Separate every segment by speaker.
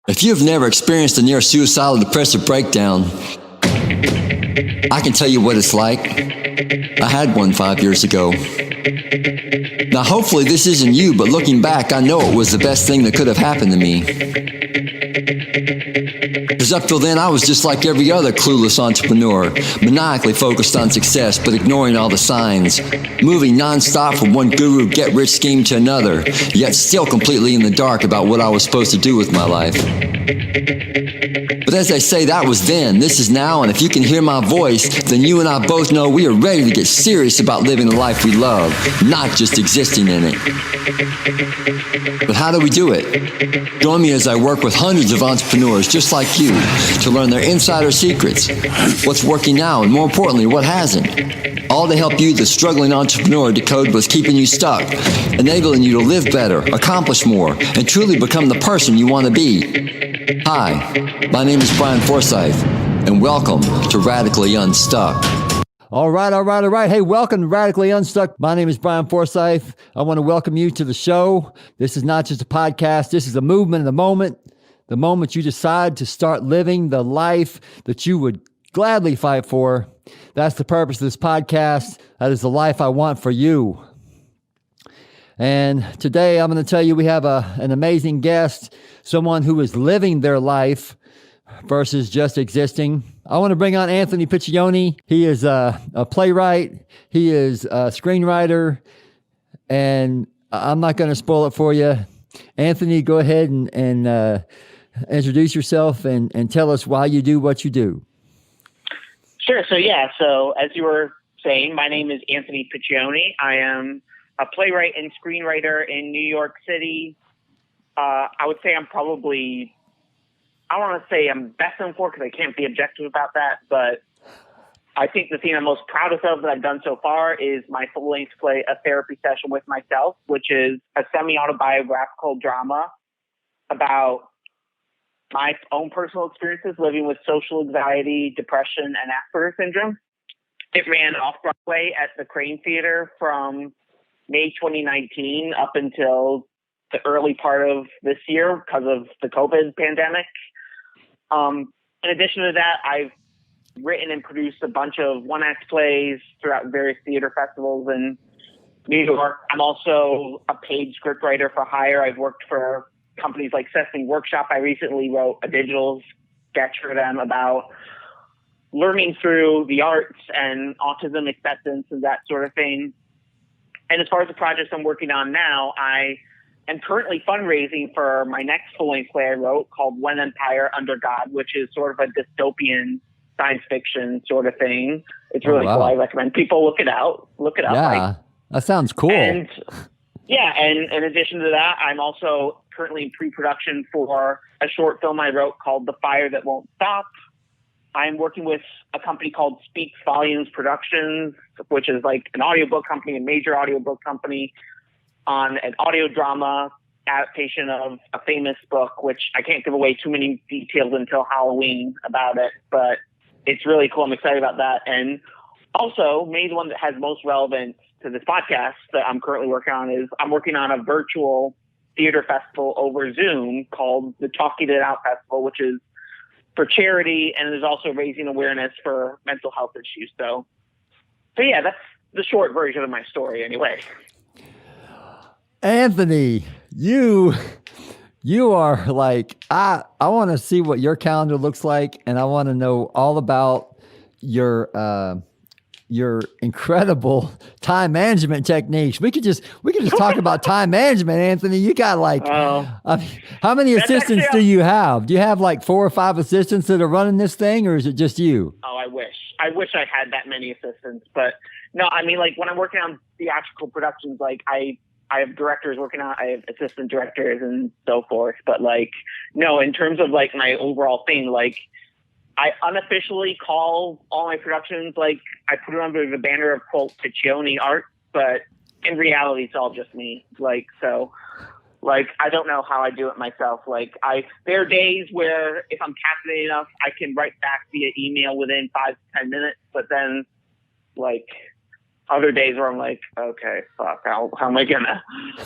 Speaker 1: If you've never experienced a near suicidal depressive breakdown, I can tell you what it's like. I had one 5 years ago. Now, hopefully this isn't you, but looking back, I know it was the best thing that could have happened to me. Because up till then, I was just like every other clueless entrepreneur, maniacally focused on success, but ignoring all the signs, moving nonstop from one guru get-rich scheme to another, yet still completely in the dark about what I was supposed to do with my life. But as I say, that was then, this is now, and if you can hear my voice, then you and I both know we are ready to get serious about living the life we love, not just existing in it. But how do we do it? Join me as I work with hundreds of entrepreneurs just like you to learn their insider secrets, what's working now, and more importantly, what hasn't. All to help you, the struggling entrepreneur, decode what's keeping you stuck, enabling you to live better, accomplish more, and truly become the person you want to be. Hi, my name is Bryan Forsythe, and welcome to Radically Unstuck. All right. Hey, welcome to Radically Unstuck. My name is Bryan Forsythe. I want to welcome you to the show. This is not just a podcast. This is a movement in the moment. The moment you decide to start living the life that you would gladly fight for. That's the purpose of this podcast. That is the life I want for you. And today I'm going to tell you we have an amazing guest, someone who is living their life versus just existing. I want to bring on Anthony Piccione. He is a playwright. He is a screenwriter. And I'm not going to spoil it for you. Anthony, go ahead and introduce yourself and tell us why you do what you do.
Speaker 2: Sure. So as you were saying, my name is Anthony Piccione. I am a playwright and screenwriter in New York City. I would say I want to say I'm best known for, because I can't be objective about that, but I think the thing I'm most proudest of that I've done so far is my full-length play, A Therapy Session with Myself, which is a semi-autobiographical drama about my own personal experiences living with social anxiety, depression, and Asperger's syndrome. It ran off-Broadway at the Crane Theater from May 2019 up until the early part of this year because of the COVID pandemic. In addition to that, I've written and produced a bunch of one-act plays throughout various theater festivals in New York. I'm also a paid scriptwriter for hire. I've worked for companies like Sesame Workshop. I recently wrote a digital sketch for them about learning through the arts and autism acceptance and that sort of thing. And as far as the projects I'm working on now, I am currently fundraising for my next full-length play I wrote called When Empire Under God, which is sort of a dystopian science fiction sort of thing. It's really cool. I recommend people look it up.
Speaker 1: Yeah, that sounds cool.
Speaker 2: And in addition to that, I'm also currently in pre-production for a short film I wrote called The Fire That Won't Stop. I'm working with a company called Speaks Volumes Productions, which is like an audiobook company, a major audiobook company, on an audio drama adaptation of a famous book, which I can't give away too many details until Halloween about it, but it's really cool. I'm excited about that. And also, maybe the one that has most relevance to this podcast that I'm currently working on is I'm working on a virtual theater festival over Zoom called the Talking It Out Festival, which is for charity, and is also raising awareness for mental health issues. So yeah, that's the short version of my story anyway.
Speaker 1: Anthony, you are like, I want to see what your calendar looks like, and I want to know all about your incredible time management techniques. We could just talk about time management, Anthony. You got like, how many assistants do you have? Do you have like 4 or 5 assistants that are running this thing, or is it just you?
Speaker 2: Oh, I wish I had that many assistants, but no, I mean, like when I'm working on theatrical productions, like I have directors working on, I have assistant directors and so forth. But like, no, in terms of like my overall thing, like I unofficially call all my productions, like I put it under the banner of quote Piccione art, but in reality, it's all just me. Like, so like, I don't know how I do it myself. Like there are days where if I'm captivated enough, I can write back via email within 5 to 10 minutes, but then like, other days where I'm like, okay, fuck, how am I gonna?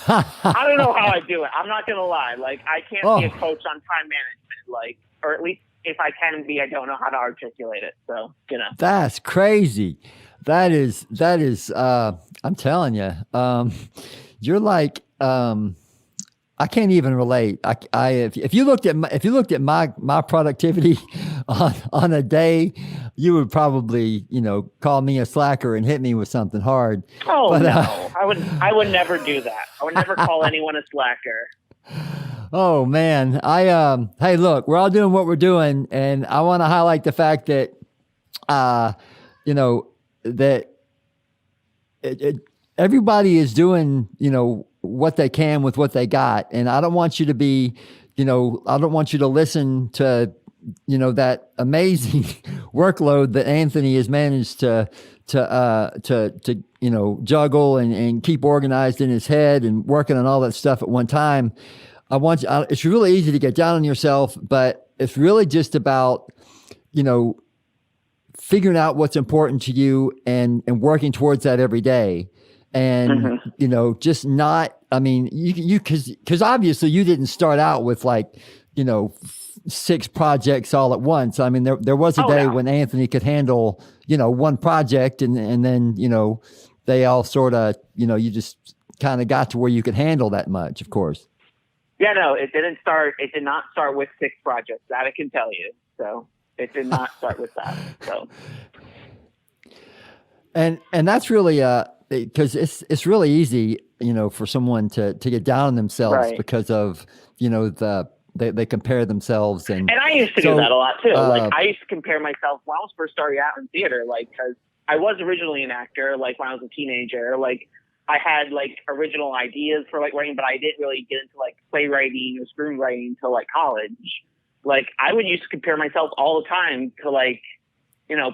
Speaker 2: I don't know how I do it. I'm not gonna lie. Like, I can't be a coach on time management. Like, or at least if I can be, I don't know how to articulate it. So,
Speaker 1: That's crazy. That is. I'm telling you, you're like. I can't even relate. If you looked at my productivity on a day, you would probably call me a slacker and hit me with something hard.
Speaker 2: Oh, but, no, I would never do that. I would never call anyone a slacker.
Speaker 1: Oh man, hey, look, we're all doing what we're doing, and I want to highlight the fact that that everybody is doing what they can with what they got. And I don't want you to be, I don't want you to listen to, that amazing workload that Anthony has managed to juggle and keep organized in his head and working on all that stuff at one time. It's really easy to get down on yourself, but it's really just about, figuring out what's important to you and working towards that every day. And, just not, I mean, cause obviously you didn't start out with 6 projects all at once. I mean, there was a day when Anthony could handle, one project and then, they all sort of, you just kind of got to where you could handle that much, of course.
Speaker 2: Yeah, no, it did not start with 6 projects. That I can tell you. So it did not start with that. So. And
Speaker 1: that's really, because it's really easy, for someone to get down on themselves because of, they compare themselves. And
Speaker 2: I used to do that a lot too. I used to compare myself when I was first starting out in theater, because I was originally an actor, when I was a teenager, I had original ideas for writing, but I didn't really get into playwriting or screenwriting until college. I would used to compare myself all the time to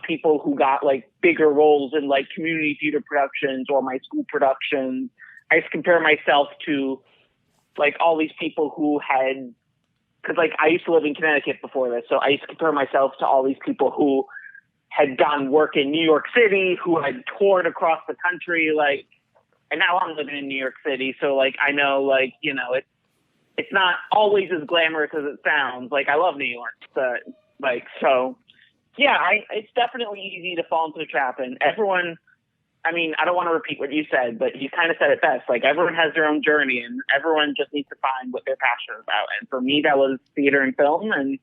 Speaker 2: people who got bigger roles in community theater productions or my school productions. I used to compare myself to all these people who had, because I used to live in Connecticut before this, so I used to compare myself to all these people who had done work in New York City, who had toured across the country, and now I'm living in New York City, so I know it's not always as glamorous as it sounds. I love New York, but so. Yeah, it's definitely easy to fall into the trap, and everyone, I mean, I don't want to repeat what you said, but you kind of said it best. Everyone has their own journey, and everyone just needs to find what they're passionate about. And for me, that was theater and film, and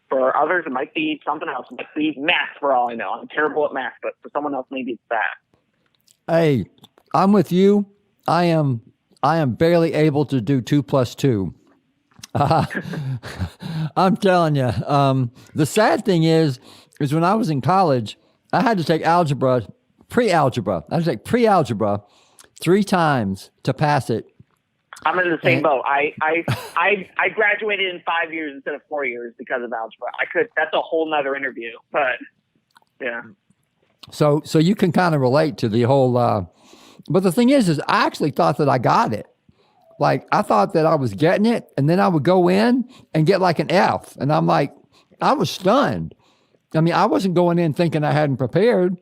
Speaker 2: for others, it might be something else. It might be math, for all I know. I'm terrible at math, but for someone else, maybe it's that.
Speaker 1: Hey, I'm with you. I am barely able to do 2 + 2. I'm telling you, the sad thing is when I was in college, I had to take pre-algebra. I had to take pre-algebra 3 times to pass it.
Speaker 2: I'm in the same boat. I graduated in 5 years instead of 4 years because of algebra. That's a whole nother interview, but yeah.
Speaker 1: So you can kind of relate to the whole, but the thing is I actually thought that I got it. I thought that I was getting it, and then I would go in and get an F. And I'm I was stunned. I mean, I wasn't going in thinking I hadn't prepared.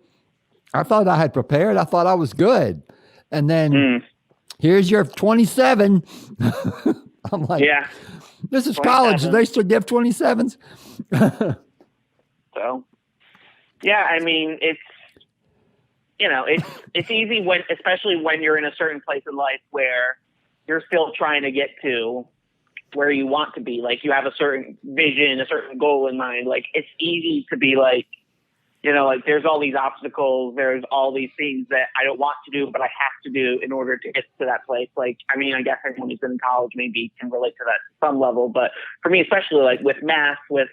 Speaker 1: I thought I had prepared. I thought I was good. And then here's your 27. I'm
Speaker 2: yeah,
Speaker 1: this is 27. College. Do they still give 27s?
Speaker 2: So, yeah, I mean, it's easy especially when you're in a certain place in life where you're still trying to get to where you want to be. You have a certain vision, a certain goal in mind. It's easy to be there's all these obstacles. There's all these things that I don't want to do, but I have to do in order to get to that place. I mean, I guess everyone who's been in college maybe can relate to that to some level. But for me, especially with math, with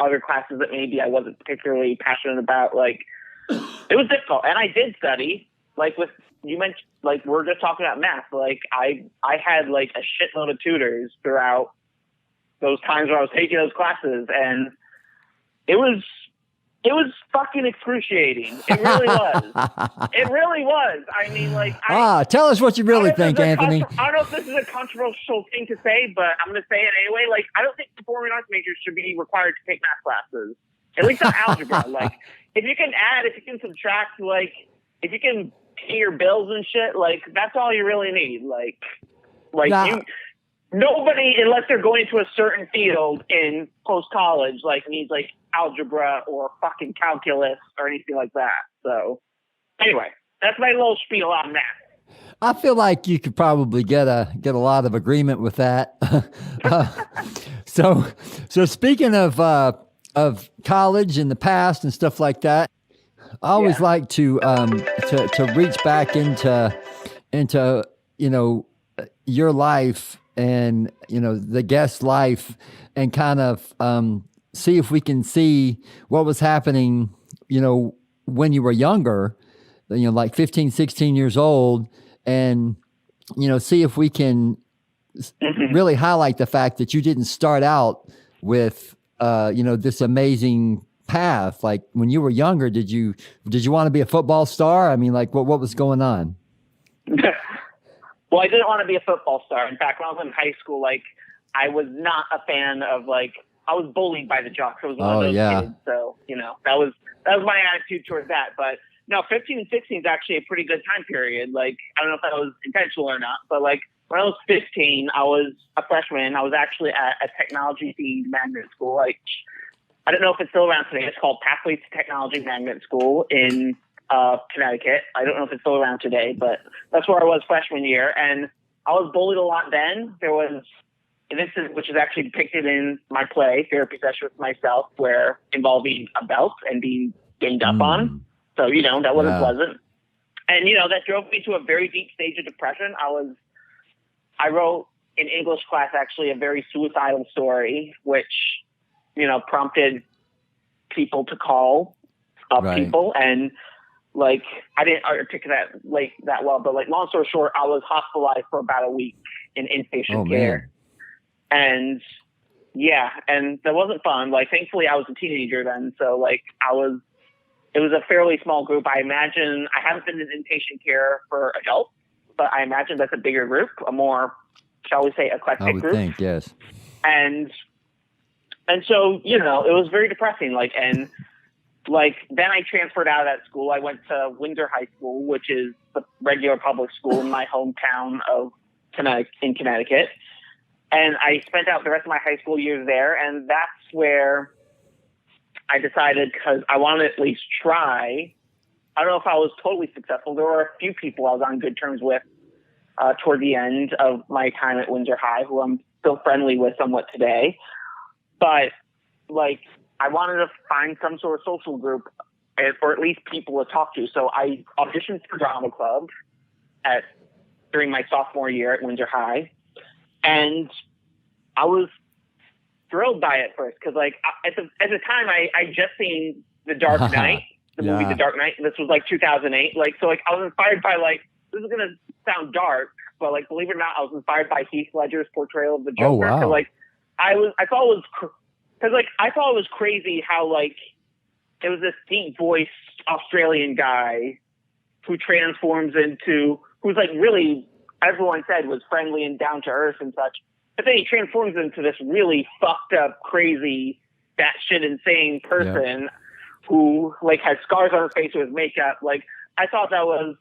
Speaker 2: other classes that maybe I wasn't particularly passionate about, it was difficult. And I did study, with you mentioned, we're just talking about math. I had a shitload of tutors throughout those times where I was taking those classes, and it was fucking excruciating. It really was. It really was. I mean,
Speaker 1: tell us what you really think, Anthony.
Speaker 2: I don't know if this is a controversial thing to say, but I'm going to say it anyway. I don't think performing arts majors should be required to take math classes. At least not algebra. If you can add, if you can subtract, if you can pay your bills and shit, like that's all you really need. Like
Speaker 3: Nah.
Speaker 2: Nobody, unless they're going to a certain field in post college, like needs like algebra or fucking calculus or anything like that. So anyway, that's my little spiel on that.
Speaker 3: I feel like you could probably get a lot of agreement with that. So speaking of college in the past and stuff like that, I always like to reach back into your life and the guest's life and kind of see if we can see what was happening when you were younger, like 15, 16 years old, and see if we can really highlight the fact that you didn't start out with this amazing path. Like when you were younger, did you want to be a football star? I mean, like what was going on?
Speaker 2: Well, I didn't want to be a football star. In fact, when I was in high school, like I was not a fan of I was bullied by the jocks. I was one of those kids. So, that was my attitude towards that. But no, 15 and 16 is actually a pretty good time period. Like, I don't know if that was intentional or not, but like when I was 15, I was a freshman. I was actually at a technology themed magnet school. Like, I don't know if it's still around today. It's called Pathways to Technology Magnet School in Connecticut. I don't know if it's still around today, but that's where I was freshman year. And I was bullied a lot then. There was, which is actually depicted in my play, Therapy Session with Myself, where involving a belt and being ganged up on. So, that wasn't pleasant. And, that drove me to a very deep stage of depression. I wrote in English class, actually, a very suicidal story, which, prompted people to call up people. And I didn't articulate that well, but long story short, I was hospitalized for about a week in inpatient care. And and that wasn't fun. Thankfully I was a teenager then. So it was a fairly small group. I imagine I haven't been in inpatient care for adults, but I imagine that's a bigger group, a more, shall we say, eclectic group.
Speaker 3: I would think, yes.
Speaker 2: And so, it was very depressing. Then I transferred out of that school. I went to Windsor High School, which is the regular public school in my hometown of Connecticut. And I spent out the rest of my high school years there. And that's where I decided, because I wanted to at least try. I don't know if I was totally successful. There were a few people I was on good terms with toward the end of my time at Windsor High, who I'm still friendly with somewhat today. But I wanted to find some sort of social group, or at least people to talk to. So I auditioned for drama club during my sophomore year at Windsor High, and I was thrilled by it first because, at the time, I just seen The Dark Knight, the movie The Dark Knight. This was 2008. So I was inspired by this is gonna sound dark, but believe it or not, I was inspired by Heath Ledger's portrayal of the Joker.
Speaker 3: Oh, wow.
Speaker 2: I thought it was crazy how it was this deep voiced Australian guy who transforms into, who's really, everyone said was friendly and down to earth and such. But then he transforms into this really fucked up, crazy, batshit insane person who has scars on his face with makeup. I thought that was,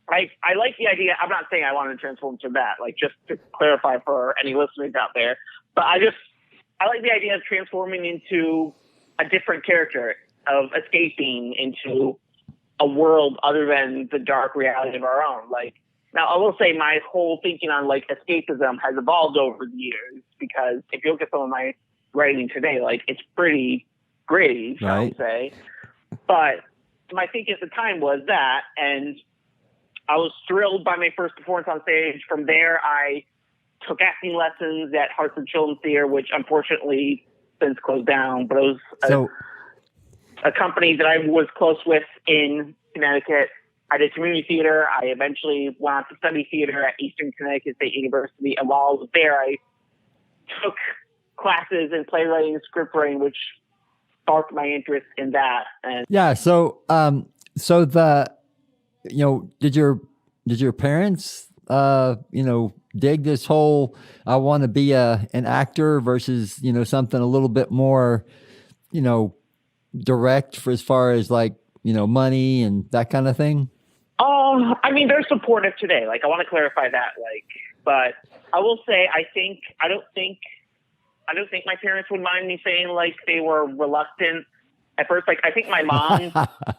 Speaker 2: I like the idea. I'm not saying I wanted to transform to that, just to clarify for any listeners out there, but I like the idea of transforming into a different character, of escaping into a world other than the dark reality of our own. Now I will say my whole thinking on escapism has evolved over the years, because if you look at some of my writing today, it's pretty gritty, shall we say. But my thinking at the time was that, and I was thrilled by my first performance on stage. From there, I took acting lessons at Hearts of Children's Theater, which unfortunately since closed down, but it was a company that I was close with in Connecticut. I did community theater. I eventually went on to study theater at Eastern Connecticut State University. And while I was there, I took classes in playwriting and script writing, which sparked my interest in that. And did your parents, dig this whole, I want to be an actor versus, something a little bit more, direct for as far as money and that kind of thing? I mean, they're supportive today. Like, I want to clarify that. Like, but I will say, I don't think my parents would mind me saying like they were reluctant at first. Like, I think my mom,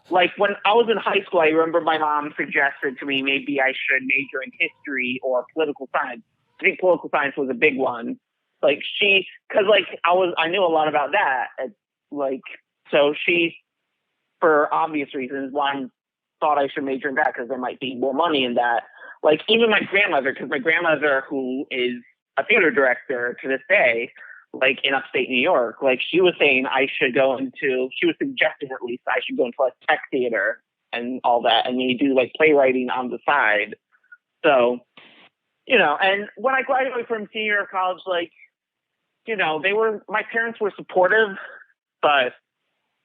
Speaker 2: like when I was in high school, I remember my mom suggested to me maybe I should major in history or political science. I think political science was a big one. Like cause like I knew a lot about that. Like, so she, for obvious reasons, one thought I should major in that because there might be more money in that. Like even my grandmother, because my grandmother, who is a theater director to this day, like in upstate New York, like she was saying she was suggesting at least I should go into like tech theater and all that, and you do like playwriting on the side. So, and when I graduated from senior year of college, like, my parents were supportive, but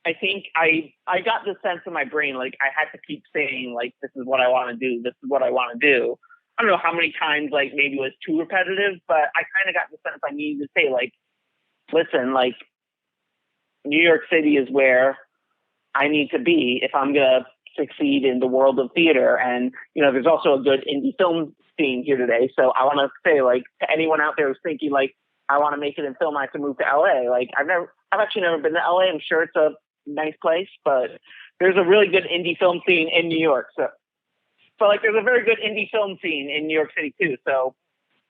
Speaker 2: I think I got this sense in my brain, like I had to keep saying like, this is what I want to do. This is what I want to do. I don't know how many times, like maybe it was too repetitive, but I kind of got the sense I needed to say like, listen, like New York City is where I need to be if I'm going to succeed in the world of theater. And, there's also a good indie film scene here today. So I want to say like to anyone out there who's thinking like, I want to make it in film, I have to move to LA. Like I've actually never been to LA. I'm sure it's a nice place, but there's a really good indie film scene in New York. So like there's a very good indie film scene in New York City too. So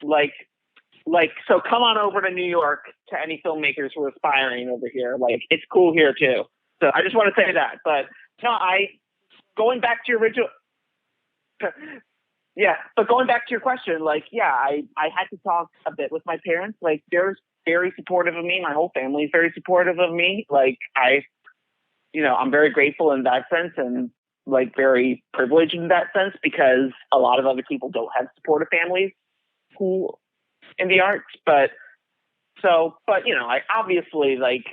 Speaker 2: so come on over to New York to any filmmakers who are aspiring over here. Like it's cool here too. So I just want to say that, but no, going back to your original, yeah, but going back to your question, like, yeah, I had to talk a bit with my parents. Like they're very supportive of me. My whole family is very supportive of me. Like I'm very grateful in that sense and like very privileged in that sense because a lot of other people don't have supportive families who in the arts. But I obviously like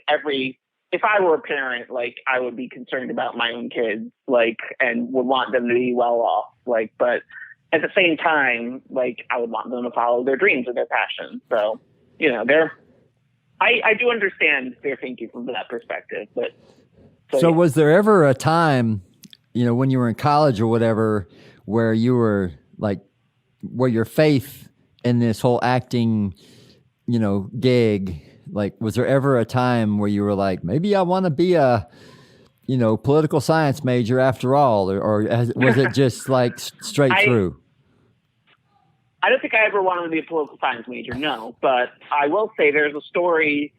Speaker 2: if I were a parent, like I would be concerned about my own kids, like, and would want them to be well off. Like, but at the same time, like I would want them to follow their dreams and their passions. So, I do understand their thinking from that perspective, but.
Speaker 3: So
Speaker 2: yeah.
Speaker 3: was there ever a time, when you were in college or whatever, where you were like, where your faith in this whole acting, gig, like, was there ever a time where you were like, maybe I want to be a, political science major after all, or was it just like straight through?
Speaker 2: I don't think I ever wanted to be a political science major, no, but I will say there's a story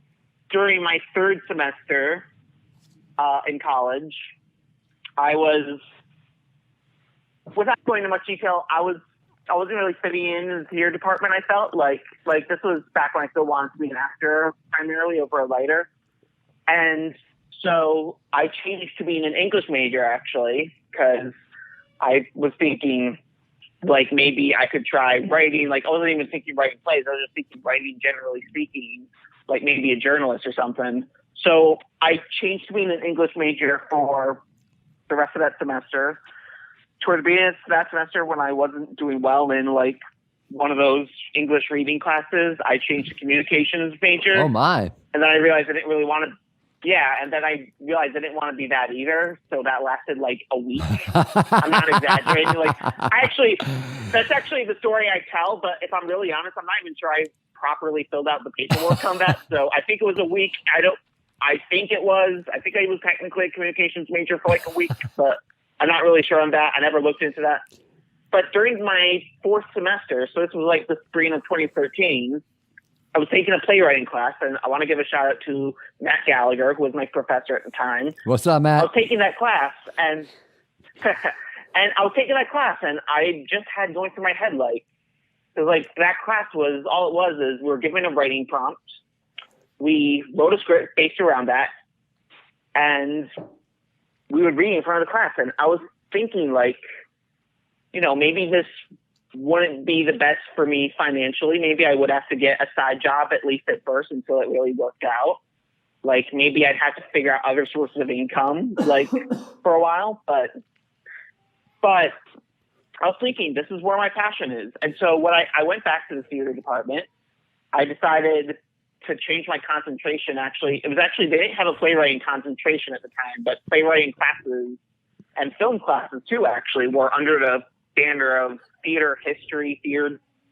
Speaker 2: during my third semester in college. I was, without going into much detail, I wasn't really fitting in the theater department. I felt like this was back when I still wanted to be an actor primarily over a writer. And so I changed to being an English major actually, because I was thinking like maybe I could try writing. Like I wasn't even thinking writing plays. I was just thinking writing generally speaking, like maybe a journalist or something. So I changed to being an English major for the rest of that semester. Toward the beginning of that semester, when I wasn't doing well in like one of those English reading classes, I changed to communications major.
Speaker 3: Oh my. And
Speaker 2: then I realized I didn't really want to. Yeah. And then I realized I didn't want to be that either. So that lasted like a week. I'm not exaggerating. That's actually the story I tell. But if I'm really honest, I'm not even sure I properly filled out the paperwork on that. So I think it was a week. I think I was technically a communications major for like a week, but I'm not really sure on that. I never looked into that. But during my fourth semester, so this was like the spring of 2013, I was taking a playwriting class, and I want to give a shout out to Matt Gallagher, who was my professor at the time.
Speaker 3: What's up, Matt?
Speaker 2: I was taking that class, and I just had going through my head like that class was all it was is we're given a writing prompt. We wrote a script based around that, and we would read in front of the class. And I was thinking like, maybe this wouldn't be the best for me financially. Maybe I would have to get a side job at least at first until it really worked out. Like maybe I'd have to figure out other sources of income like for a while, but I was thinking this is where my passion is. And so when I went back to the theater department, I decided to change my concentration. They didn't have a playwriting concentration at the time, but playwriting classes and film classes too, actually, were under the banner of theater history,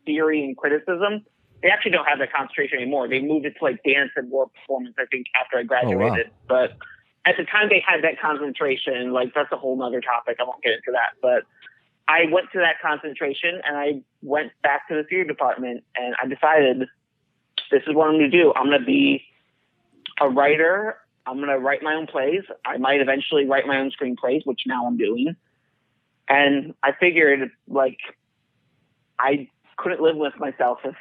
Speaker 2: theory, and criticism. They actually don't have that concentration anymore. They moved it to like dance and war performance, I think, after I graduated.
Speaker 3: Oh, wow.
Speaker 2: But at the time they had that concentration, like that's a whole nother topic. I won't get into that. But I went to that concentration and I went back to the theater department and I decided this is what I'm going to do. I'm going to be a writer. I'm going to write my own plays. I might eventually write my own screenplays, which now I'm doing. And I figured like I couldn't live with myself if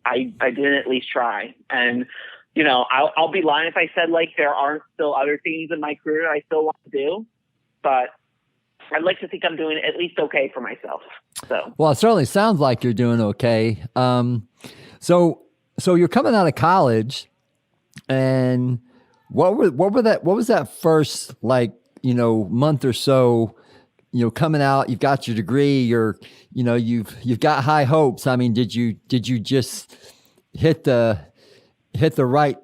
Speaker 2: I didn't at least try. And, you know, I'll be lying if I said like there aren't still other things in my career I still want to do, but I'd like to think I'm doing at least okay for myself. So, well,
Speaker 3: it certainly sounds like you're doing okay. So you're coming out of college, and what was that first, like, you know, month or so, you know, coming out, you've got your degree, you've got high hopes. I mean, did you just hit the right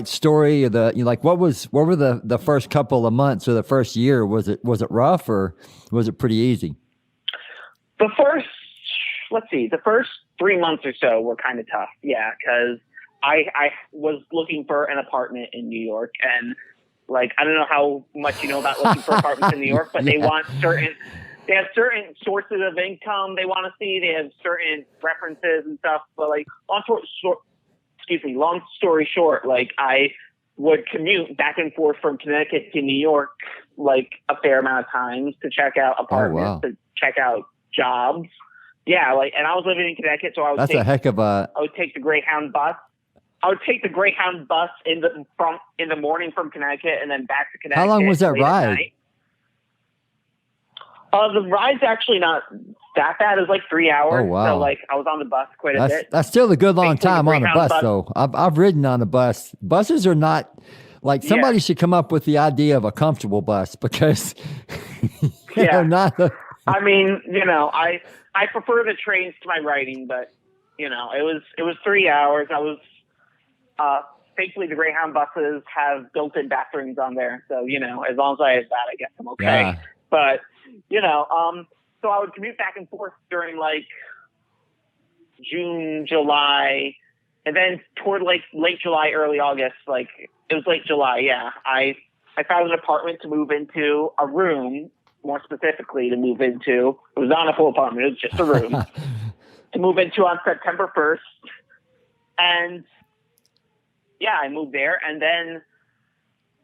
Speaker 3: story, or what were the first couple of months or the first year? Was it rough or was it pretty easy?
Speaker 2: The first 3 months or so were kind of tough. Yeah. Cause I was looking for an apartment in New York, and like, I don't know how much you know about looking for apartments in New York, but they have certain sources of income they want to see. They have certain references and stuff, but like long story short, like I would commute back and forth from Connecticut to New York, like a fair amount of times to check out apartments, to check out jobs. Yeah. Like, and I was living in Connecticut, so I would take the Greyhound bus. I would take the Greyhound bus in the morning from Connecticut and then back to Connecticut.
Speaker 3: How long was that ride?
Speaker 2: The ride's actually not that bad. It was like 3 hours.
Speaker 3: Oh, wow.
Speaker 2: So like I was on the bus quite a bit.
Speaker 3: That's still a good long time on a bus, though. I've ridden on a bus. Buses are not like, somebody should come up with the idea of a comfortable bus, because
Speaker 2: I mean, you know, I prefer the trains to my writing, but you know, it was 3 hours. I was thankfully the Greyhound buses have built-in bathrooms on there, so you know, as long as I have that, I guess I'm okay.
Speaker 3: Yeah.
Speaker 2: But you know, so I would commute back and forth during like June, July, and then toward like late July, early August. Like it was late July. Yeah, I found an apartment to move into, a room more specifically to move into. It was not a full apartment; it was just a room to move into on September 1st, and yeah, I moved there, and then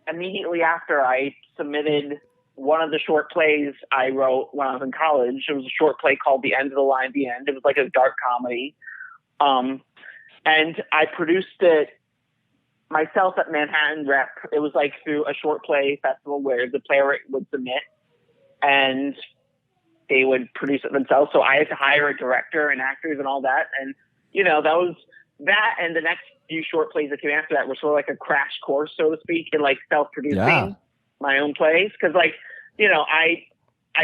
Speaker 2: immediately after I submitted one of the short plays I wrote when I was in college. It was a short play called The End of the Line, The End. It was like a dark comedy. And I produced it myself at Manhattan Rep. It was like through a short play festival where the playwright would submit and they would produce it themselves. So I had to hire a director and actors and all that. And, you know, that was that. And the next few short plays that came after that were sort of like a crash course, so to speak, in like self-producing my own plays. Cause like, you know, I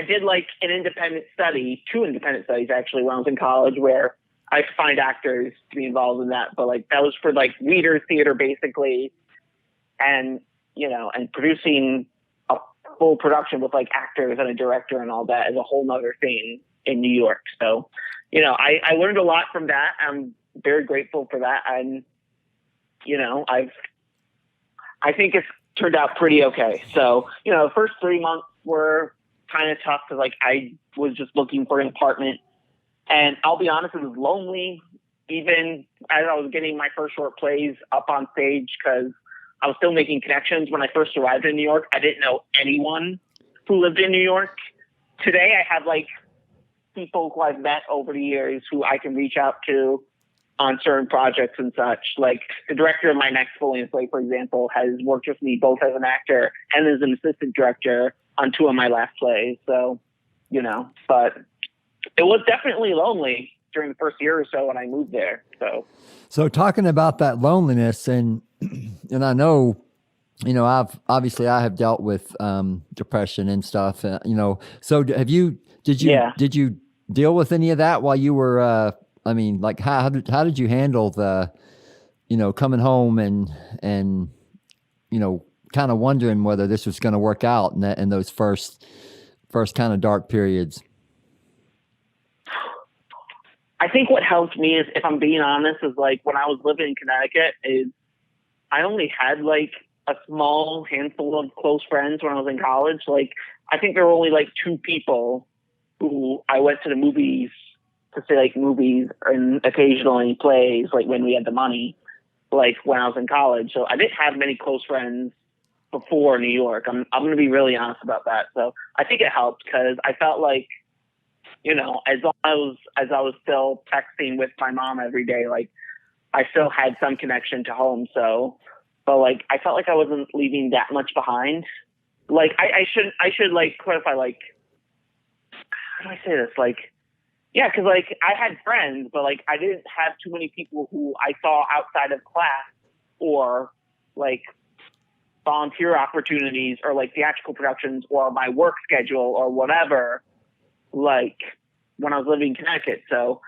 Speaker 2: did like two independent studies actually when I was in college, where I could find actors to be involved in that. But like, that was for like Reader's Theater basically. And, you know, and producing a full production with like actors and a director and all that is a whole nother thing in New York. So, you know, I learned a lot from that. I'm very grateful for that. And, you know, I think it's turned out pretty okay. So, you know, the first 3 months were kind of tough because like I was just looking for an apartment, and I'll be honest, it was lonely even as I was getting my first short plays up on stage, because I was still making connections. When I first arrived in New York, I didn't know anyone who lived in New York. Today I have like people who I've met over the years who I can reach out to on certain projects and such. Like the director of my next full-length play, for example, has worked with me both as an actor and as an assistant director on 2 of my last plays. So, you know, but it was definitely lonely during the first year or so when I moved there. So
Speaker 3: talking about that loneliness, and I know, you know, I have dealt with depression and stuff, you know, so did you deal with any of that while you were, I mean, like how did you handle the, you know, coming home and, you know, kind of wondering whether this was going to work out in those first kind of dark periods?
Speaker 2: I think what helped me is, if I'm being honest, is like when I was living in Connecticut, is I only had like a small handful of close friends when I was in college. Like, I think there were only like 2 people who I went to the movies to see, like movies and occasionally plays, like when we had the money, like when I was in college. So I didn't have many close friends before New York. I'm going to be really honest about that. So I think it helped because I felt like, you know, as I was still texting with my mom every day, like I still had some connection to home. So, but like, I felt like I wasn't leaving that much behind. Like I should like clarify, like, how do I say this? Like, yeah, because like I had friends, but like I didn't have too many people who I saw outside of class or like volunteer opportunities or like theatrical productions or my work schedule or whatever, like when I was living in Connecticut. So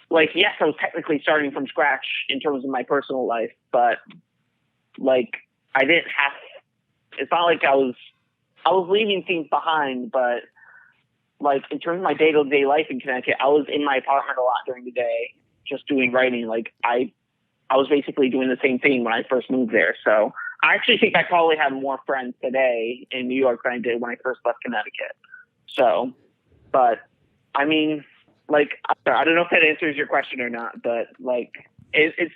Speaker 2: like, yes, I was technically starting from scratch in terms of my personal life, but like I didn't have, it's not like I was leaving things behind, but like in terms of my day-to-day life in Connecticut, I was in my apartment a lot during the day, just doing writing. Like I was basically doing the same thing when I first moved there. So I actually think I probably have more friends today in New York than I did when I first left Connecticut. So, but I mean, like, I don't know if that answers your question or not, but like, it's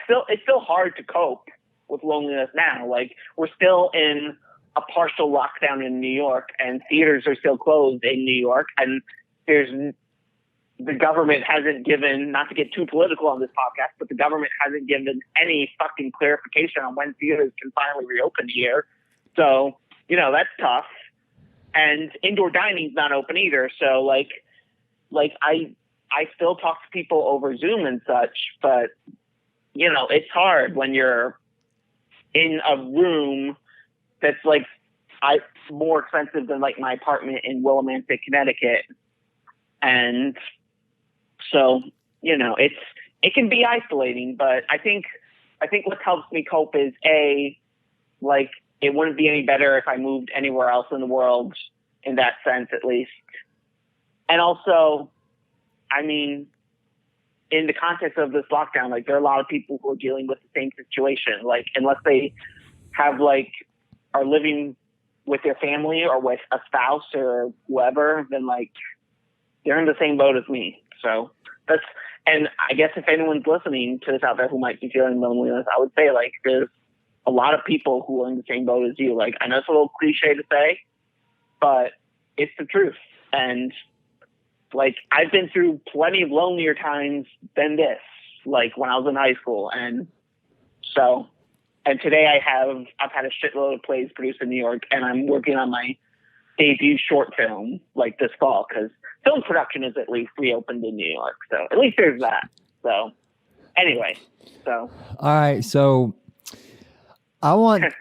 Speaker 2: still hard to cope with loneliness now. Like, we're still in a partial lockdown in New York, and theaters are still closed in New York, and the government hasn't given, not to get too political on this podcast, but the government hasn't given any fucking clarification on when theaters can finally reopen here. So, you know, that's tough. And indoor dining's not open either. So like I still talk to people over Zoom and such, but you know, it's hard when you're in a room that's like more expensive than like my apartment in Willimantic, Connecticut. And so, you know, it can be isolating, but I think what helps me cope is like it wouldn't be any better if I moved anywhere else in the world in that sense, at least. And also, I mean, in the context of this lockdown, like there are a lot of people who are dealing with the same situation. Like, unless they have like, are living with their family or with a spouse or whoever, then like they're in the same boat as me. So and I guess if anyone's listening to this out there who might be feeling loneliness, I would say like there's a lot of people who are in the same boat as you. Like, I know it's a little cliche to say, but it's the truth. And like, I've been through plenty of lonelier times than this, like when I was in high school. And so, and today I've had a shitload of plays produced in New York, and I'm working on my debut short film like this fall, because film production is at least reopened in New York. So at least there's that. So anyway, so.
Speaker 3: All right. So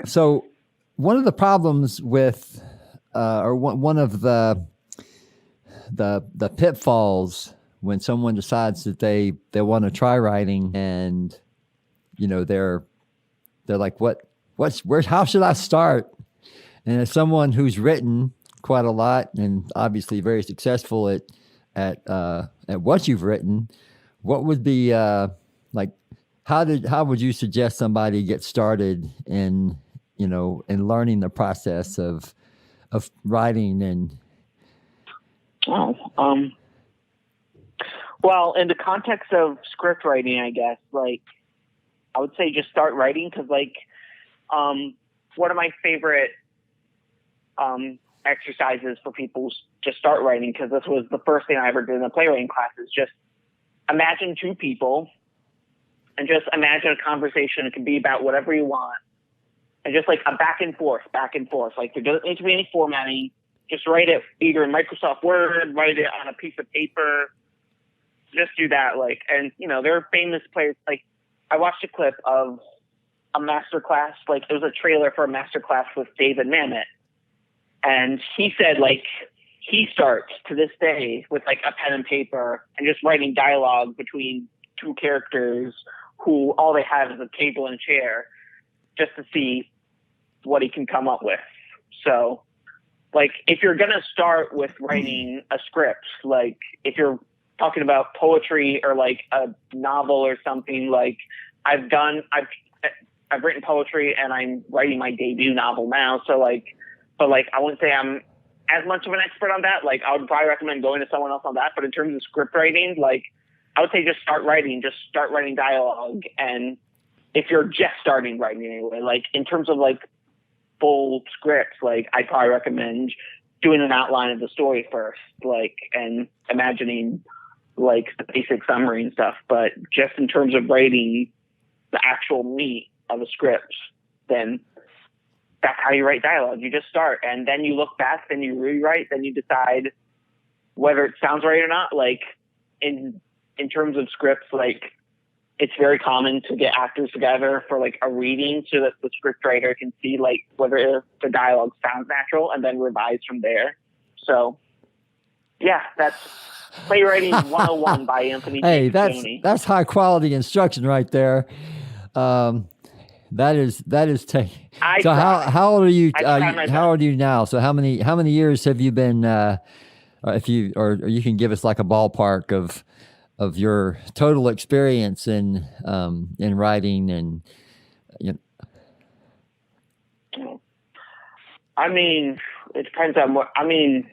Speaker 3: so one of the problems with, or one of the pitfalls when someone decides that they want to try writing, and, you know, they're like, how should I start? And as someone who's written quite a lot and obviously very successful at what you've written, what would be like, how would you suggest somebody get started in learning the process of writing? And
Speaker 2: well, in the context of script writing, I guess, like, I would say just start writing, because like one of my favorite exercises for people to start writing, because this was the first thing I ever did in a playwriting class, is just imagine 2 people and just imagine a conversation. It can be about whatever you want, and just like a back and forth. Like, there doesn't need to be any formatting. Just write it either in Microsoft Word, write it on a piece of paper. Just do that. Like, and you know, there are famous players. Like, I watched a clip of a masterclass. Like, it was a trailer for a masterclass with David Mamet. And he said, like, he starts to this day with like a pen and paper and just writing dialogue between 2 characters who all they have is a table and a chair, just to see what he can come up with. So, like, if you're going to start with writing a script, like, if you're talking about poetry or, like, a novel or something, like, I've written poetry and I'm writing my debut novel now. So, like, but, like, I wouldn't say I'm as much of an expert on that. Like, I would probably recommend going to someone else on that. But in terms of script writing, like, I would say just start writing dialogue. And if you're just starting writing anyway, like, in terms of, like, full scripts, like, I'd probably recommend doing an outline of the story first, like, and imagining, like, the basic summary and stuff. But just in terms of writing the actual meat of a script, then that's how you write dialogue. You just start, and then you look back, then you rewrite, then you decide whether it sounds right or not. Like, in terms of scripts, like, it's very common to get actors together for, like, a reading so that the scriptwriter can see, like, whether the dialogue sounds natural and then revise from there. So, yeah, that's Playwriting 101 by Anthony
Speaker 3: Hey,
Speaker 2: Piccione.
Speaker 3: that's high quality instruction right there. That is so how old are you? How old are you now? So how many years have you been? If you or you can give us like a ballpark of your total experience in writing and
Speaker 2: I mean, it depends on what. I mean,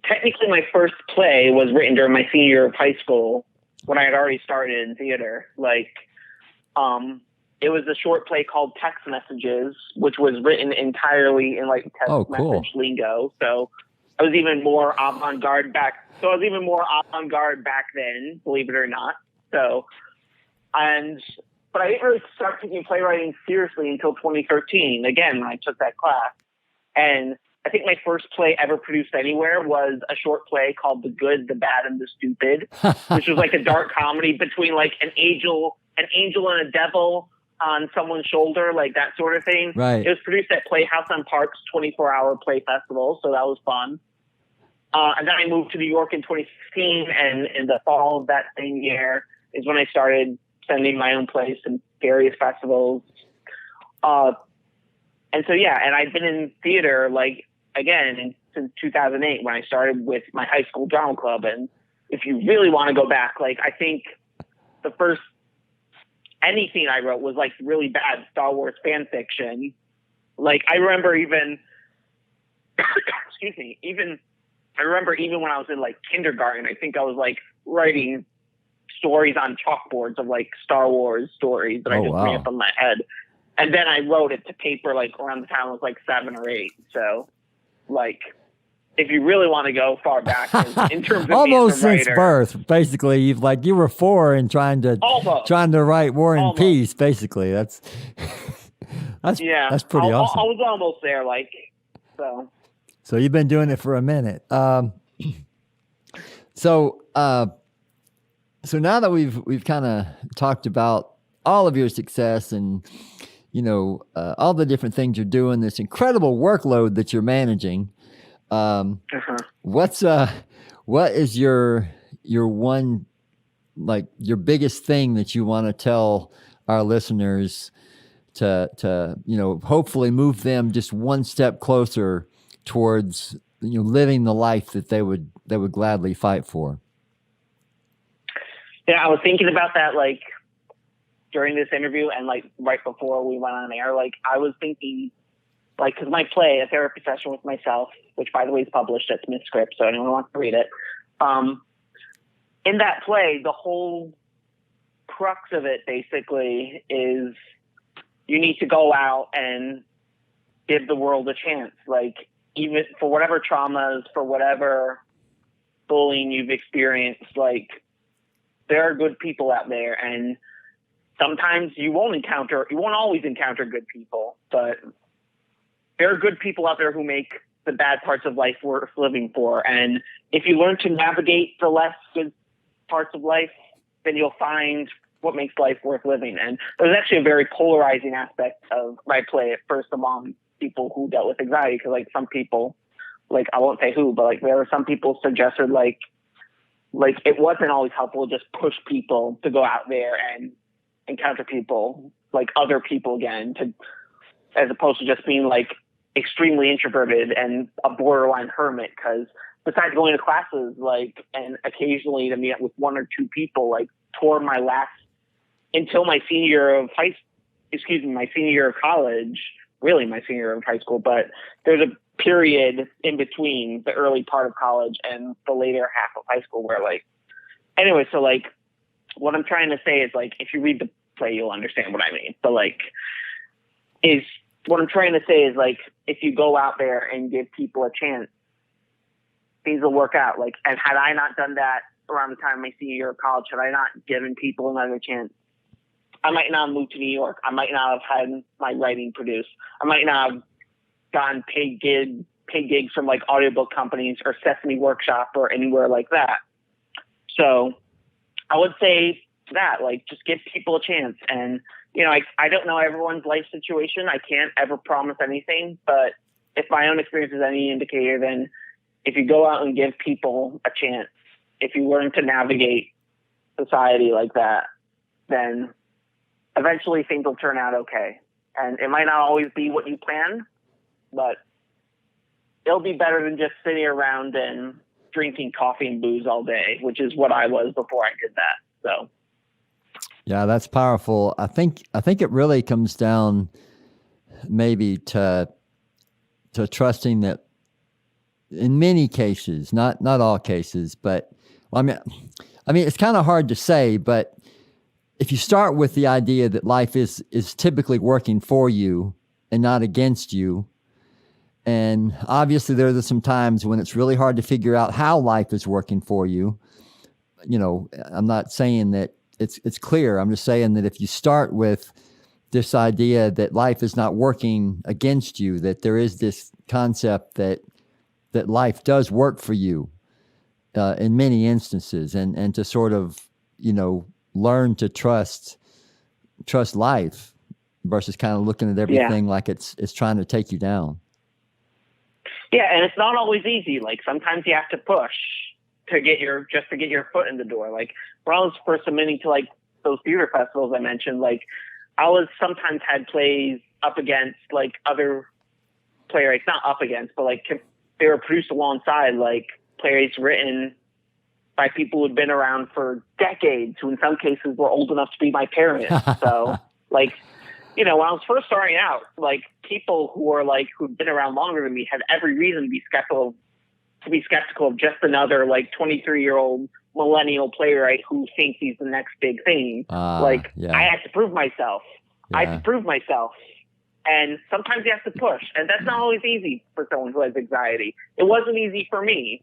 Speaker 2: technically, my first play was written during my senior year of high school when I had already started in theater. Like, it was a short play called Text Messages, which was written entirely in, like, text message lingo. So I was even more avant-garde back then, believe it or not. So, but I didn't really start taking playwriting seriously until 2013, again, when I took that class. And I think my first play ever produced anywhere was a short play called The Good, the Bad, and the Stupid, which was like a dark comedy between, like, an angel and a devil on someone's shoulder, like that sort of thing.
Speaker 3: Right.
Speaker 2: It was produced at Playhouse on Park's 24-hour play festival, so that was fun. And then I moved to New York in 2016, and in the fall of that same year is when I started sending my own plays to various festivals. And so, yeah, and I've been in theater, like, again, since 2008 when I started with my high school drama club. And if you really want to go back, like, I think the first anything I wrote was, like, really bad Star Wars fan fiction. Like, I remember even I remember even when I was in, like, kindergarten, I think I was, like, writing stories on chalkboards of, like, Star Wars stories that I just made up in my head. And then I wrote it to paper, like, around the time I was, like, 7 or 8. So, like, if you really want to go far back in terms of
Speaker 3: almost
Speaker 2: being a
Speaker 3: since
Speaker 2: writer,
Speaker 3: birth, basically, you were 4 and trying to write War and Peace. Basically, that's pretty awesome.
Speaker 2: I was almost there, like, so.
Speaker 3: So you've been doing it for a minute. So now that we've kind of talked about all of your success and all the different things you're doing, this incredible workload that you're managing. What is your one, like, your biggest thing that you want to tell our listeners to hopefully move them just one step closer towards living the life that they would gladly fight for?
Speaker 2: Yeah, I was thinking about that, like, during this interview and, like, right before we went on air. Like, I was thinking, like, because my play, A Therapy Session with Myself, which, by the way, is published at Smith Script, so anyone who wants to read it. In that play, the whole crux of it basically is you need to go out and give the world a chance. Like, even for whatever traumas, for whatever bullying you've experienced, like, there are good people out there, and sometimes you won't always encounter good people, but there are good people out there who make the bad parts of life worth living for. And if you learn to navigate the less good parts of life, then you'll find what makes life worth living. And there's actually a very polarizing aspect of my play at first among people who dealt with anxiety, because, like, some people, like, I won't say who, but, like, there were some people suggested, like it wasn't always helpful to just push people to go out there and encounter people, like other people again, as opposed to just being like extremely introverted and a borderline hermit. Because besides going to classes, like, and occasionally to meet up with one or two people, like, toward my last, until my senior year of my senior year of college, really my senior year of high school, but there's a period in between the early part of college and the later half of high school where, like, anyway, so, like, what I'm trying to say is, like, if you read the play, you'll understand what I mean. But, like, what I'm trying to say is, like, if you go out there and give people a chance, things will work out. Like, and had I not done that around the time of my senior year of college, had I not given people another chance, I might not have moved to New York. I might not have had my writing produced. I might not have gotten paid gigs from, like, audiobook companies or Sesame Workshop or anywhere like that. So I would say that, like, just give people a chance. And, you know, I don't know everyone's life situation. I can't ever promise anything, but if my own experience is any indicator, then if you go out and give people a chance, if you learn to navigate society like that, then eventually things will turn out okay. And it might not always be what you plan, but it'll be better than just sitting around and drinking coffee and booze all day, which is what I was before I did that. So,
Speaker 3: yeah, that's powerful. I think it really comes down maybe to trusting that in many cases, not all cases, but I mean, it's kind of hard to say, but if you start with the idea that life is typically working for you and not against you, and obviously there are some times when it's really hard to figure out how life is working for you. You know, I'm not saying that it's clear. I'm just saying that if you start with this idea that life is not working against you, that there is this concept that life does work for you in many instances, and to sort of, you know, learn to trust life versus kind of looking at everything like it's trying to take you down.
Speaker 2: Yeah, and it's not always easy. Like, sometimes you have to push to get your foot in the door. Like, when I was first submitting to, like, those theater festivals I mentioned, like, I was sometimes had plays up against, like, other playwrights, not up against, but, like, they were produced alongside, like, playwrights written by people who'd been around for decades, who in some cases were old enough to be my parents. So, like, you know, when I was first starting out, like, people who were, like, who'd been around longer than me had every reason to be skeptical of just another, like, 23-year-old millennial playwright who thinks he's the next big thing. I had to prove myself. I had to prove myself. And sometimes you have to push. And that's not always easy for someone who has anxiety. It wasn't easy for me.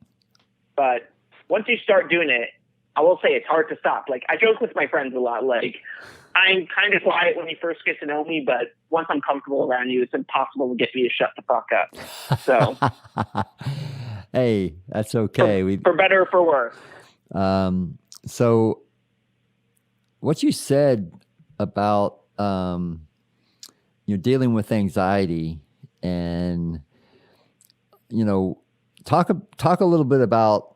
Speaker 2: But once you start doing it, I will say it's hard to stop. Like, I joke with my friends a lot. Like, I'm kind of quiet when you first get to know me, but once I'm comfortable around you, it's impossible to get me to shut the fuck up. So,
Speaker 3: hey, that's okay.
Speaker 2: For better or for worse.
Speaker 3: So what you said about, you're dealing with anxiety, and, you know, talk a little bit about,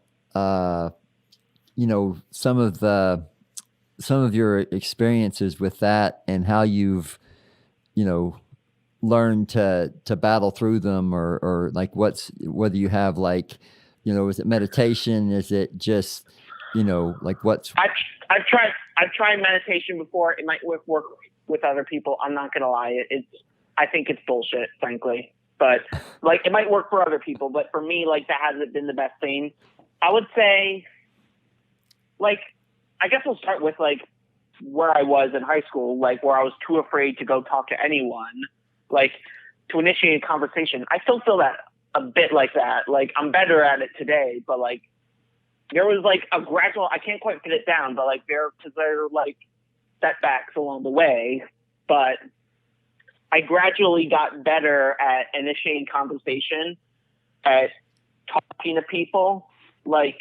Speaker 3: you know, some of your experiences with that and how you've, you know, learned to battle through them, or like whether you have, like, you know, is it meditation? Is it just, you know, like what's...
Speaker 2: I've tried meditation before. It might work with other people. I'm not gonna lie. I think it's bullshit, frankly. But, like, it might work for other people, but for me, like, that hasn't been the best thing. I would say, like, I guess we'll start with, like, where I was in high school, like, where I was too afraid to go talk to anyone, like, to initiate a conversation. I still feel that a bit like that. Like, I'm better at it today, but, like, there was, like, a gradual, I can't quite put it down, but, like, there are, like, setbacks along the way, but I gradually got better at initiating conversation, at talking to people, like,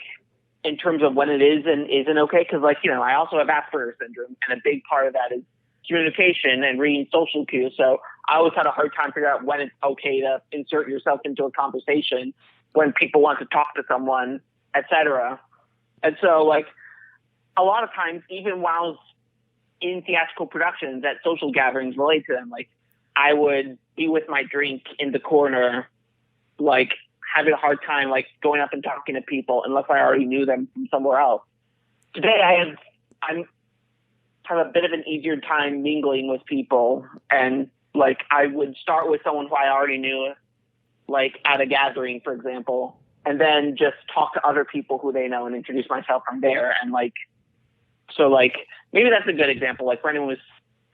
Speaker 2: in terms of when it is and isn't okay. Cause, like, you know, I also have Asperger's syndrome, and a big part of that is communication and reading social cues. So I always had a hard time figuring out when it's okay to insert yourself into a conversation, when people want to talk to someone, etc. And so, like, a lot of times, even while I was in theatrical productions at social gatherings related to them, like, I would be with my drink in the corner, like having a hard time, like going up and talking to people unless I already knew them from somewhere else. Today I have a bit of an easier time mingling with people, and like I would start with someone who I already knew, like at a gathering, for example, and then just talk to other people who they know and introduce myself from there. And like, so like maybe that's a good example. Like for anyone who's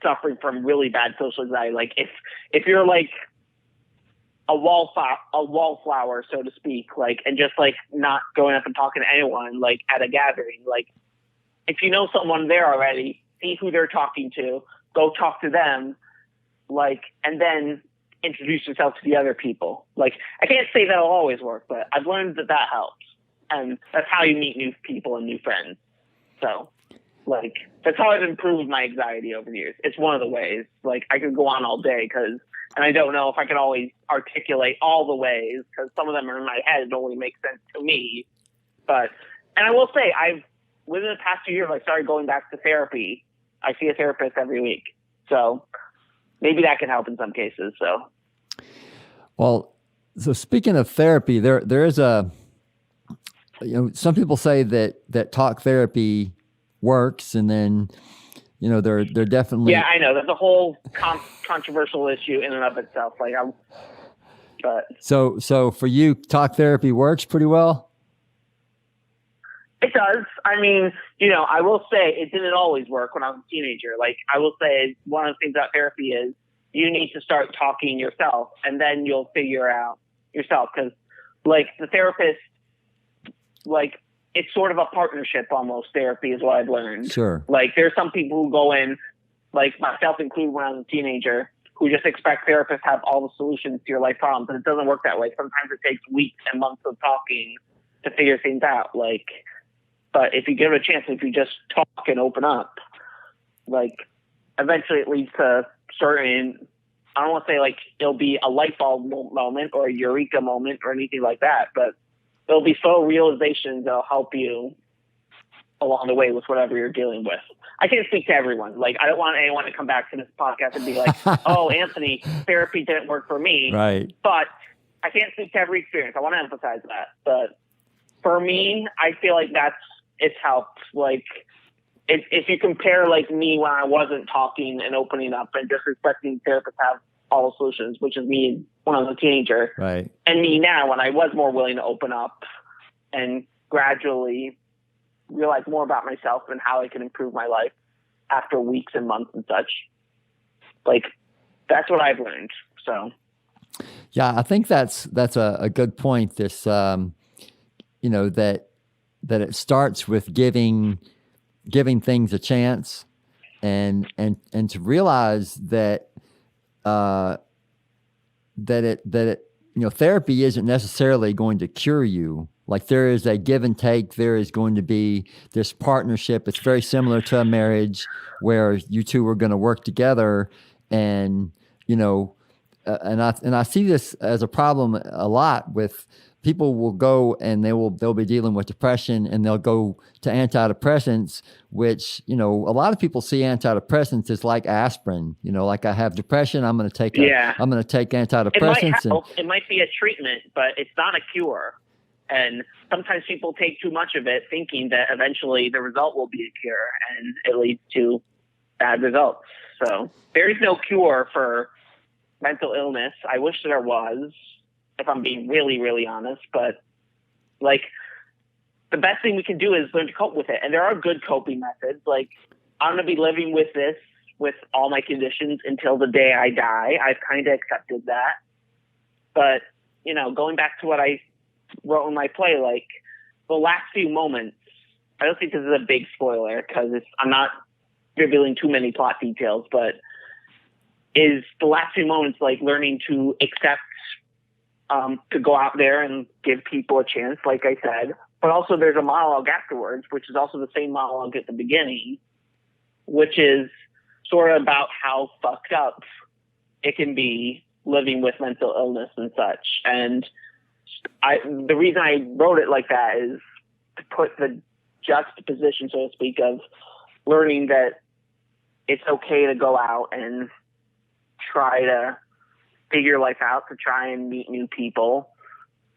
Speaker 2: suffering from really bad social anxiety, like if you're like a wallflower, so to speak, like, and just like not going up and talking to anyone, like at a gathering, like if you know someone there already, see who they're talking to, go talk to them, like, and then introduce yourself to the other people. Like, I can't say that'll always work, but I've learned that helps. And that's how you meet new people and new friends. So, like, that's how I've improved my anxiety over the years. It's one of the ways. Like, I could go on all day and I don't know if I can always articulate all the ways because some of them are in my head and only make sense to me. But, and I will say, within the past 2 years, I started going back to therapy. I see a therapist every week. So maybe that can help in some cases. So,
Speaker 3: well, so speaking of therapy, there is some people say that talk therapy works, and then, they're definitely.
Speaker 2: Yeah, I know that's a whole controversial issue in and of itself. Like,
Speaker 3: So for you, talk therapy works pretty well.
Speaker 2: It does. I mean, I will say it didn't always work when I was a teenager. Like, I will say one of the things about therapy is you need to start talking yourself, and then you'll figure out yourself. Because, like, the therapist, like, it's sort of a partnership almost. Therapy is what I've learned.
Speaker 3: Sure.
Speaker 2: Like, there's some people who go in, like myself included when I was a teenager, who just expect therapists to have all the solutions to your life problems, and it doesn't work that way. Sometimes it takes weeks and months of talking to figure things out. Like, but if you give it a chance, if you just talk and open up, like, eventually it leads to certain, I don't want to say like it'll be a light bulb moment or a eureka moment or anything like that, but there'll be subtle realizations that'll help you along the way with whatever you're dealing with. I can't speak to everyone. Like, I don't want anyone to come back to this podcast and be like, oh, Anthony, therapy didn't work for me.
Speaker 3: Right.
Speaker 2: But I can't speak to every experience. I want to emphasize that. But for me, I feel like it's helped. Like, if you compare like me when I wasn't talking and opening up and just expecting therapists to have all the solutions, which is me when I was a teenager,
Speaker 3: right,
Speaker 2: and me now when I was more willing to open up and gradually realize more about myself and how I can improve my life after weeks and months and such. Like, that's what I've learned. So,
Speaker 3: yeah, I think that's a good point. This, that it starts with giving things a chance, and to realize that therapy isn't necessarily going to cure you. Like, there is a give and take. There is going to be this partnership. It's very similar to a marriage where you two are going to work together, and and I see this as a problem a lot with people. Will go and they'll be dealing with depression, and they'll go to antidepressants, which, a lot of people see antidepressants as like aspirin. Like, I have depression, I'm going to take antidepressants.
Speaker 2: It might be a treatment, but it's not a cure. And sometimes people take too much of it, thinking that eventually the result will be a cure, and it leads to bad results. So there is no cure for mental illness. I wish there was, if I'm being really, really honest. But, like, the best thing we can do is learn to cope with it. And there are good coping methods. Like, I'm going to be living with this, with all my conditions until the day I die. I've kind of accepted that. But, going back to what I wrote in my play, like, the last few moments, I don't think this is a big spoiler because I'm not revealing too many plot details, but is the last few moments, like, learning to accept, to go out there and give people a chance, like I said. But also there's a monologue afterwards, which is also the same monologue at the beginning, which is sort of about how fucked up it can be living with mental illness and such. And the reason I wrote it like that is to put the juxtaposition, so to speak, of learning that it's okay to go out and try to figure your life out, to try and meet new people,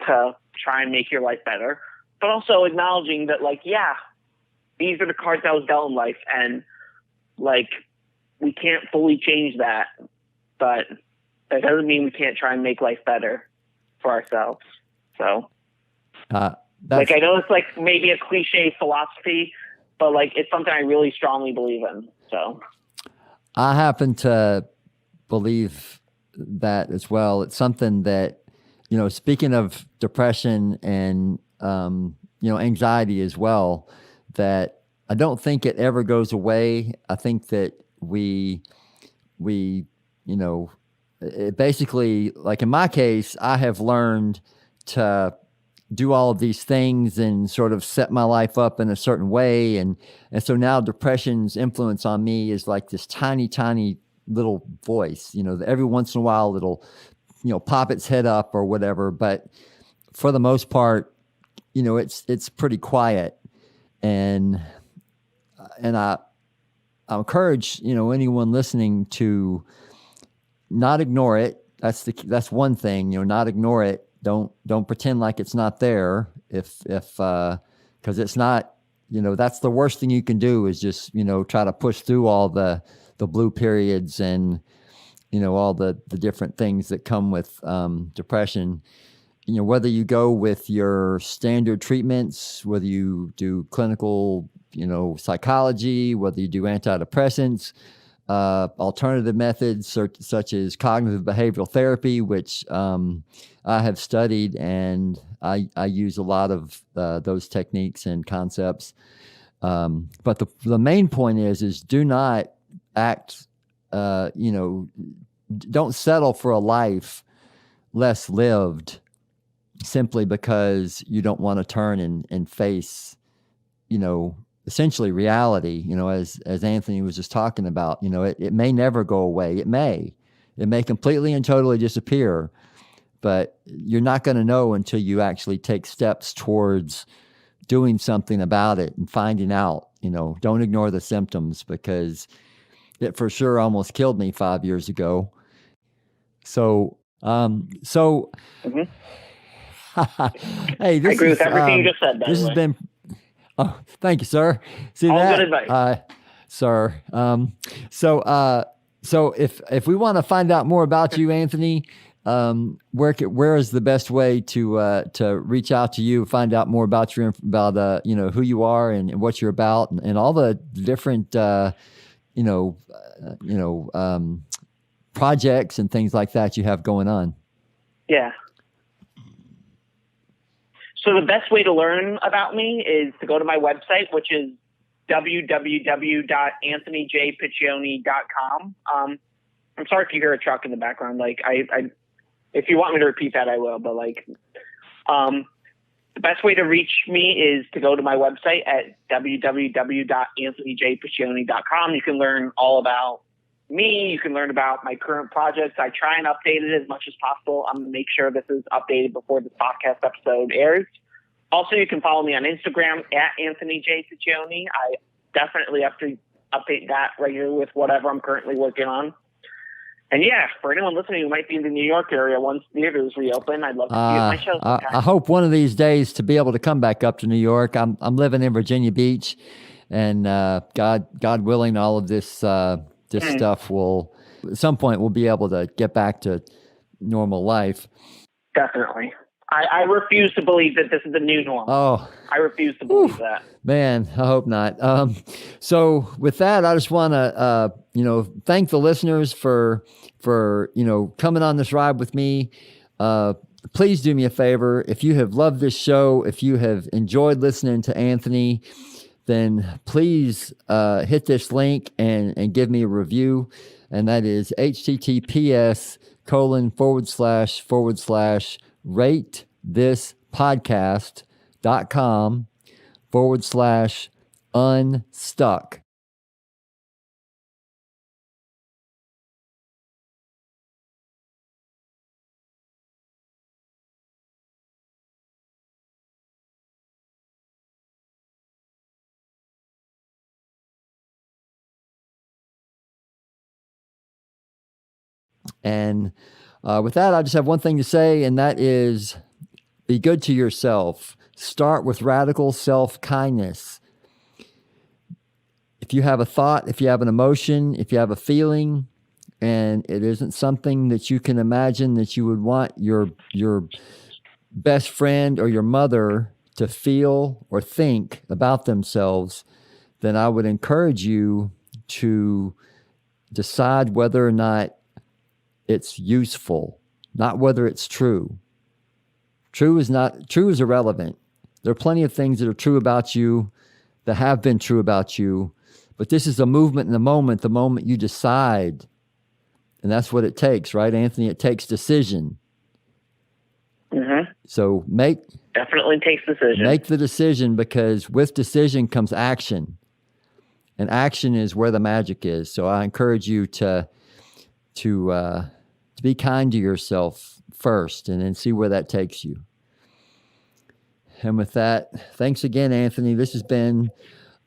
Speaker 2: to try and make your life better, but also acknowledging that, like, yeah, these are the cards I was dealt in life, and like, we can't fully change that, but that doesn't mean we can't try and make life better for ourselves. So, like, I know it's like maybe a cliche philosophy, but like, it's something I really strongly believe in. So
Speaker 3: I happen to believe that as well. It's something that, you know, speaking of depression and, you know, anxiety as well, that I don't think it ever goes away. I think that we, you know, it basically, like in my case, I have learned to do all of these things and sort of set my life up in a certain way. And so now depression's influence on me is like this tiny, tiny little voice, you know, that every once in a while it'll, you know, pop its head up or whatever. But for the most part, you know, it's pretty quiet. And I encourage, you know, anyone listening to not ignore it. That's one thing, you know, not ignore it. Don't pretend like it's not there if because it's not, you know, that's the worst thing you can do is just, you know, try to push through all the blue periods and, you know, all the different things that come with depression. You know, whether you go with your standard treatments, whether you do clinical, you know, psychology, whether you do antidepressants, alternative methods such as cognitive behavioral therapy, which I have studied, and I use a lot of those techniques and concepts. But the main point is do not act, you know, don't settle for a life less lived simply because you don't want to turn and face, you know, essentially reality, you know, as Anthony was just talking about, you know, it may never go away. It may completely and totally disappear, but you're not going to know until you actually take steps towards doing something about it and finding out, you know, don't ignore the symptoms because it for sure almost killed me 5 years ago. So,
Speaker 2: mm-hmm.
Speaker 3: Hey,
Speaker 2: I agree with everything you just said. By
Speaker 3: this
Speaker 2: the
Speaker 3: has
Speaker 2: way.
Speaker 3: been. Oh, thank you, sir. See
Speaker 2: all
Speaker 3: that?
Speaker 2: good advice,
Speaker 3: sir. So if we want to find out more about you, Anthony, where is the best way to reach out to you, find out more about you know, who you are and what you're about, and all the different projects and things like that you have going on.
Speaker 2: Yeah. So the best way to learn about me is to go to my website, which is www.anthonyjpiccione.com. I'm sorry if you hear a truck in the background. Like I if you want me to repeat that, I will. But like, the best way to reach me is to go to my website at www.anthonyjpiccione.com. You can learn all about me. You can learn about my current projects. I try and update it as much as possible. I'm going to make sure this is updated before this podcast episode airs. Also, you can follow me on Instagram at Anthony J. Piccione. I definitely have to update that regularly with whatever I'm currently working on. And yeah, for anyone listening who might be in the New York area once theaters reopen, I'd love to see you at my show sometime.
Speaker 3: I hope one of these days to be able to come back up to New York. I'm living in Virginia Beach, and God willing, all of this stuff will at some point we'll be able to get back to normal life.
Speaker 2: Definitely. I refuse to believe that this is the new normal.
Speaker 3: Oh,
Speaker 2: I refuse to believe that.
Speaker 3: Man, I hope not. So with that, I just want to, thank the listeners for, coming on this ride with me. Please do me a favor. If you have loved this show, if you have enjoyed listening to Anthony, then please hit this link and give me a review. And that is https://ratethispodcast.com/unstuck. And with that, I just have one thing to say, and that is be good to yourself. Start with radical self-kindness. If you have a thought, if you have an emotion, if you have a feeling, and it isn't something that you can imagine that you would want your best friend or your mother to feel or think about themselves, then I would encourage you to decide whether or not it's useful, not whether it's true. True is irrelevant. There are plenty of things that are true about you, that have been true about you, but this is a movement in the moment you decide. And that's what it takes, right, Anthony? It takes decision.
Speaker 2: Mm-hmm.
Speaker 3: So
Speaker 2: definitely takes decision.
Speaker 3: Make the decision, because with decision comes action. And action is where the magic is. So I encourage you to be kind to yourself first, and then see where that takes you. And with that, thanks again, Anthony. This has been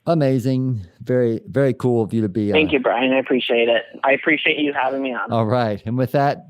Speaker 3: amazing. Very, very cool of you to be on.
Speaker 2: Thank you, Bryan. I appreciate it. I appreciate you having me on.
Speaker 3: All right. And with that,